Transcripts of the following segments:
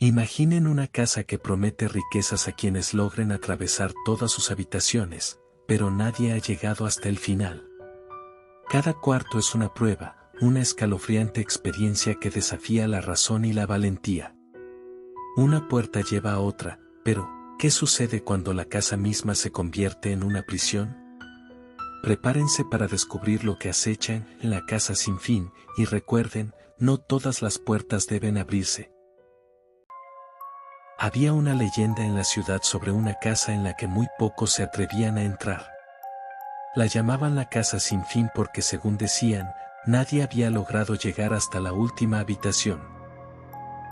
Imaginen una casa que promete riquezas a quienes logren atravesar todas sus habitaciones, pero nadie ha llegado hasta el final. Cada cuarto es una prueba, una escalofriante experiencia que desafía la razón y la valentía. Una puerta lleva a otra, pero, ¿qué sucede cuando la casa misma se convierte en una prisión? Prepárense para descubrir lo que acechan en la casa sin fin, y recuerden, no todas las puertas deben abrirse. Había una leyenda en la ciudad sobre una casa en la que muy pocos se atrevían a entrar. La llamaban la casa sin fin porque, según decían, nadie había logrado llegar hasta la última habitación.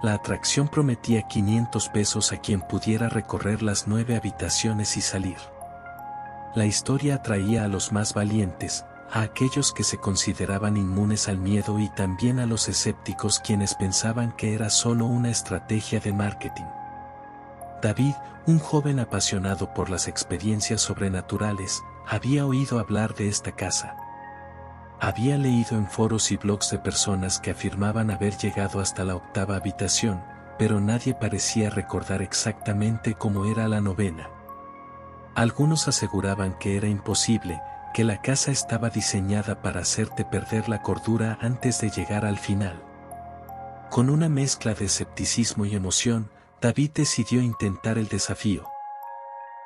La atracción prometía 500 pesos a quien pudiera recorrer las 9 habitaciones y salir. La historia atraía a los más valientes, a aquellos que se consideraban inmunes al miedo y también a los escépticos quienes pensaban que era solo una estrategia de marketing. David, un joven apasionado por las experiencias sobrenaturales, había oído hablar de esta casa. Había leído en foros y blogs de personas que afirmaban haber llegado hasta la 8ª habitación, pero nadie parecía recordar exactamente cómo era la 9ª. Algunos aseguraban que era imposible, que la casa estaba diseñada para hacerte perder la cordura antes de llegar al final. Con una mezcla de escepticismo y emoción, David decidió intentar el desafío.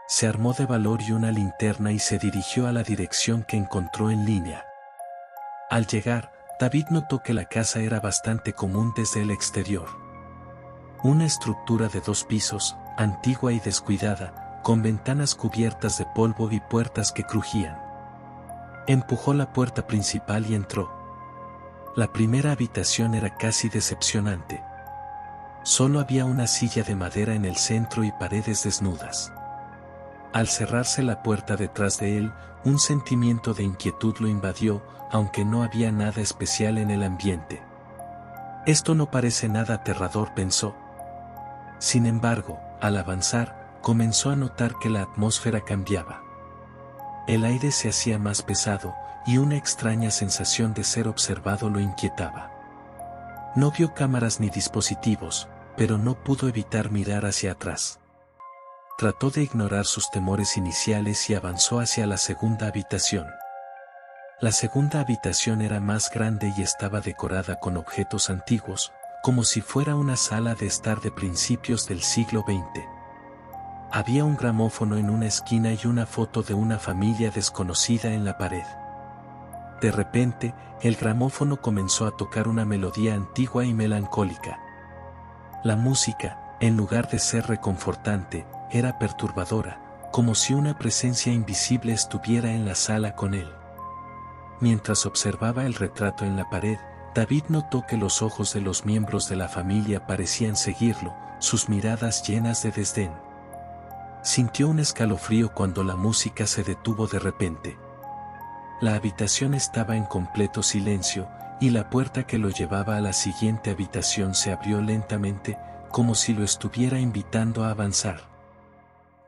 Se armó de valor y una linterna y se dirigió a la dirección que encontró en línea. Al llegar, David notó que la casa era bastante común desde el exterior. Una estructura de 2 pisos, antigua y descuidada, con ventanas cubiertas de polvo y puertas que crujían. Empujó la puerta principal y entró. La primera habitación era casi decepcionante. Solo había una silla de madera en el centro y paredes desnudas. Al cerrarse la puerta detrás de él, un sentimiento de inquietud lo invadió, aunque no había nada especial en el ambiente. Esto no parece nada aterrador, pensó. Sin embargo, al avanzar, comenzó a notar que la atmósfera cambiaba. El aire se hacía más pesado, y una extraña sensación de ser observado lo inquietaba. No vio cámaras ni dispositivos, pero no pudo evitar mirar hacia atrás. Trató de ignorar sus temores iniciales y avanzó hacia la 2ª habitación. La 2ª habitación era más grande y estaba decorada con objetos antiguos, como si fuera una sala de estar de principios del siglo XX. Había un gramófono en una esquina y una foto de una familia desconocida en la pared. De repente, el gramófono comenzó a tocar una melodía antigua y melancólica. La música, en lugar de ser reconfortante, era perturbadora, como si una presencia invisible estuviera en la sala con él. Mientras observaba el retrato en la pared, David notó que los ojos de los miembros de la familia parecían seguirlo, sus miradas llenas de desdén. Sintió un escalofrío cuando la música se detuvo de repente. La habitación estaba en completo silencio, y la puerta que lo llevaba a la siguiente habitación se abrió lentamente, como si lo estuviera invitando a avanzar.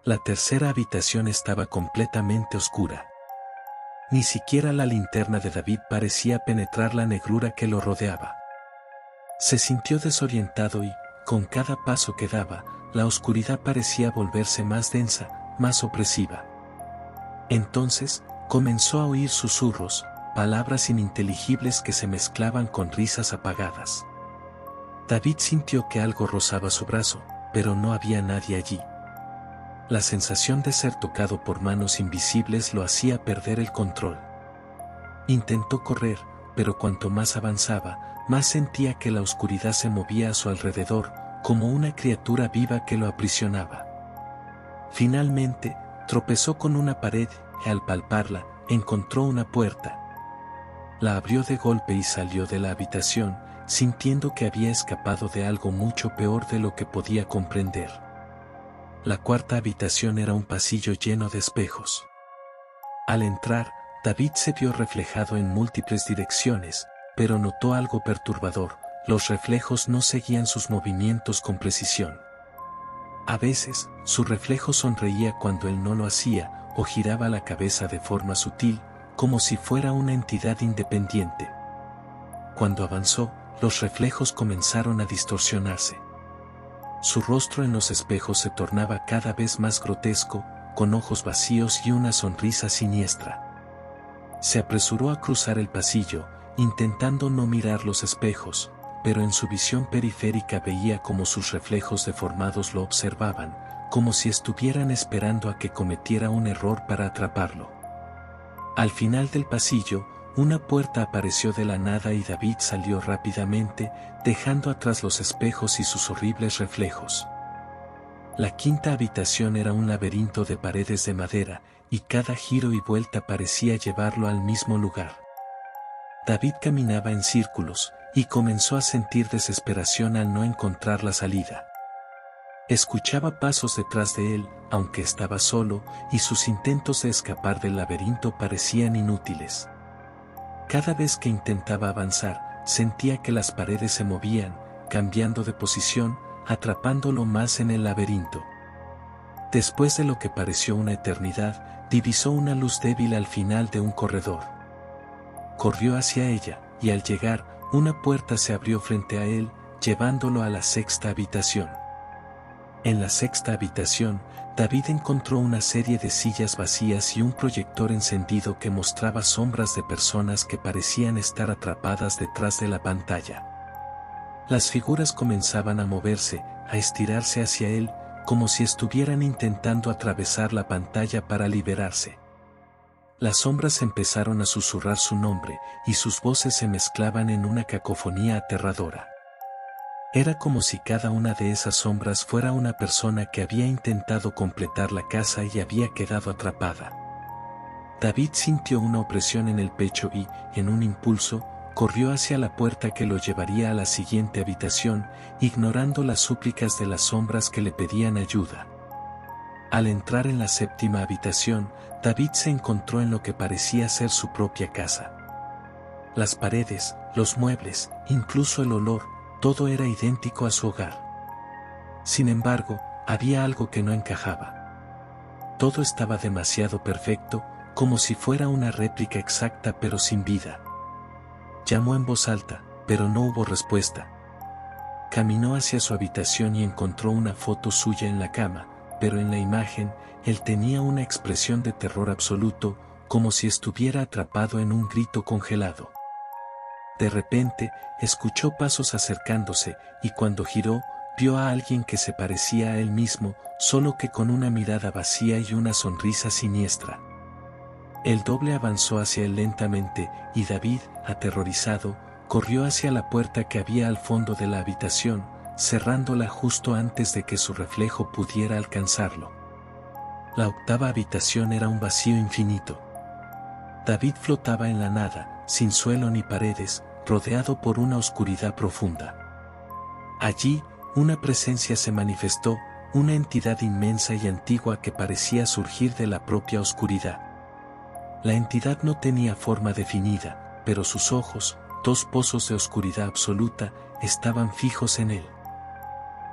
La 3ª habitación estaba completamente oscura. Ni siquiera la linterna de David parecía penetrar la negrura que lo rodeaba. Se sintió desorientado y, con cada paso que daba, la oscuridad parecía volverse más densa, más opresiva. Entonces, comenzó a oír susurros, palabras ininteligibles que se mezclaban con risas apagadas. David sintió que algo rozaba su brazo, pero no había nadie allí. La sensación de ser tocado por manos invisibles lo hacía perder el control. Intentó correr, pero cuanto más avanzaba, más sentía que la oscuridad se movía a su alrededor, como una criatura viva que lo aprisionaba. Finalmente, tropezó con una pared y al palparla, encontró una puerta. La abrió de golpe y salió de la habitación, sintiendo que había escapado de algo mucho peor de lo que podía comprender. La 4ª habitación era un pasillo lleno de espejos. Al entrar, David se vio reflejado en múltiples direcciones, pero notó algo perturbador: los reflejos no seguían sus movimientos con precisión. A veces, su reflejo sonreía cuando él no lo hacía, o giraba la cabeza de forma sutil, como si fuera una entidad independiente. Cuando avanzó, los reflejos comenzaron a distorsionarse. su rostro en los espejos se tornaba cada vez más grotesco, con ojos vacíos y una sonrisa siniestra. Se apresuró a cruzar el pasillo, intentando no mirar los espejos, pero en su visión periférica veía como sus reflejos deformados lo observaban, como si estuvieran esperando a que cometiera un error para atraparlo. Al final del pasillo, una puerta apareció de la nada y David salió rápidamente, dejando atrás los espejos y sus horribles reflejos. La quinta habitación era un laberinto de paredes de madera, y cada giro y vuelta parecía llevarlo al mismo lugar. David caminaba en círculos, y comenzó a sentir desesperación al no encontrar la salida. Escuchaba pasos detrás de él, aunque estaba solo, y sus intentos de escapar del laberinto parecían inútiles. Cada vez que intentaba avanzar, sentía que las paredes se movían, cambiando de posición, atrapándolo más en el laberinto. Después de lo que pareció una eternidad, divisó una luz débil al final de un corredor. Corrió hacia ella, y al llegar, una puerta se abrió frente a él, llevándolo a la sexta habitación. En la sexta habitación, David encontró una serie de sillas vacías y un proyector encendido que mostraba sombras de personas que parecían estar atrapadas detrás de la pantalla. Las figuras comenzaban a moverse, a estirarse hacia él, como si estuvieran intentando atravesar la pantalla para liberarse. Las sombras empezaron a susurrar su nombre, y sus voces se mezclaban en una cacofonía aterradora. Era como si cada una de esas sombras fuera una persona que había intentado completar la casa y había quedado atrapada. David sintió una opresión en el pecho y, en un impulso, corrió hacia la puerta que lo llevaría a la siguiente habitación, ignorando las súplicas de las sombras que le pedían ayuda. Al entrar en la séptima habitación, David se encontró en lo que parecía ser su propia casa. Las paredes, los muebles, incluso el olor, todo era idéntico a su hogar. Sin embargo, había algo que no encajaba. Todo estaba demasiado perfecto, como si fuera una réplica exacta pero sin vida. Llamó en voz alta, pero no hubo respuesta. Caminó hacia su habitación y encontró una foto suya en la cama, pero en la imagen, él tenía una expresión de terror absoluto, como si estuviera atrapado en un grito congelado. De repente, escuchó pasos acercándose, y cuando giró, vio a alguien que se parecía a él mismo, solo que con una mirada vacía y una sonrisa siniestra. El doble avanzó hacia él lentamente, y David, aterrorizado, corrió hacia la puerta que había al fondo de la habitación, cerrándola justo antes de que su reflejo pudiera alcanzarlo. La octava habitación era un vacío infinito. David flotaba en la nada, sin suelo ni paredes, rodeado por una oscuridad profunda. Allí, una presencia se manifestó, una entidad inmensa y antigua que parecía surgir de la propia oscuridad. La entidad no tenía forma definida, pero sus ojos, dos pozos de oscuridad absoluta, estaban fijos en él.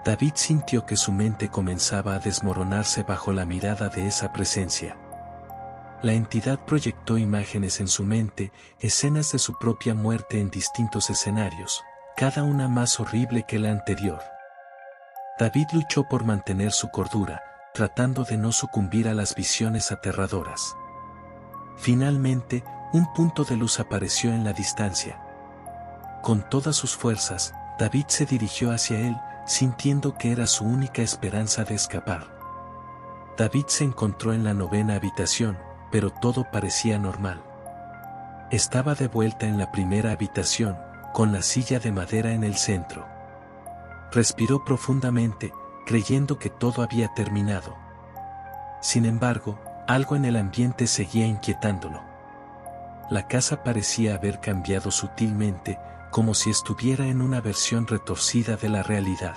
David sintió que su mente comenzaba a desmoronarse bajo la mirada de esa presencia. La entidad proyectó imágenes en su mente, escenas de su propia muerte en distintos escenarios, cada una más horrible que la anterior. David luchó por mantener su cordura, tratando de no sucumbir a las visiones aterradoras. Finalmente, un punto de luz apareció en la distancia. Con todas sus fuerzas, David se dirigió hacia él, sintiendo que era su única esperanza de escapar. David se encontró en la novena habitación, pero todo parecía normal. Estaba de vuelta en la primera habitación, con la silla de madera en el centro. Respiró profundamente, creyendo que todo había terminado. Sin embargo, algo en el ambiente seguía inquietándolo. La casa parecía haber cambiado sutilmente, como si estuviera en una versión retorcida de la realidad.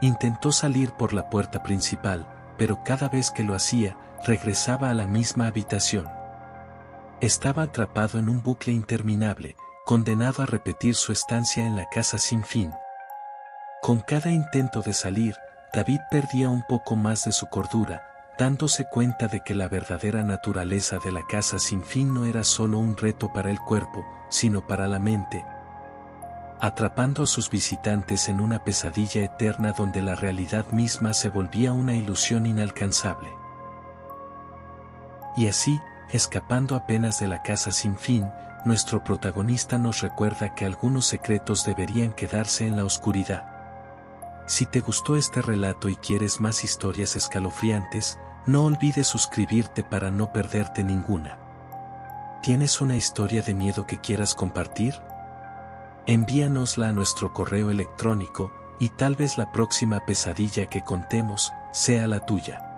Intentó salir por la puerta principal, pero cada vez que lo hacía, regresaba a la misma habitación. Estaba atrapado en un bucle interminable, condenado a repetir su estancia en la casa sin fin. Con cada intento de salir, David perdía un poco más de su cordura, dándose cuenta de que la verdadera naturaleza de la casa sin fin no era solo un reto para el cuerpo, sino para la mente. atrapando a sus visitantes en una pesadilla eterna donde la realidad misma se volvía una ilusión inalcanzable. Y así, escapando apenas de la casa sin fin, nuestro protagonista nos recuerda que algunos secretos deberían quedarse en la oscuridad. Si te gustó este relato y quieres más historias escalofriantes, no olvides suscribirte para no perderte ninguna. ¿Tienes una historia de miedo que quieras compartir? Envíanosla a nuestro correo electrónico, y tal vez la próxima pesadilla que contemos sea la tuya.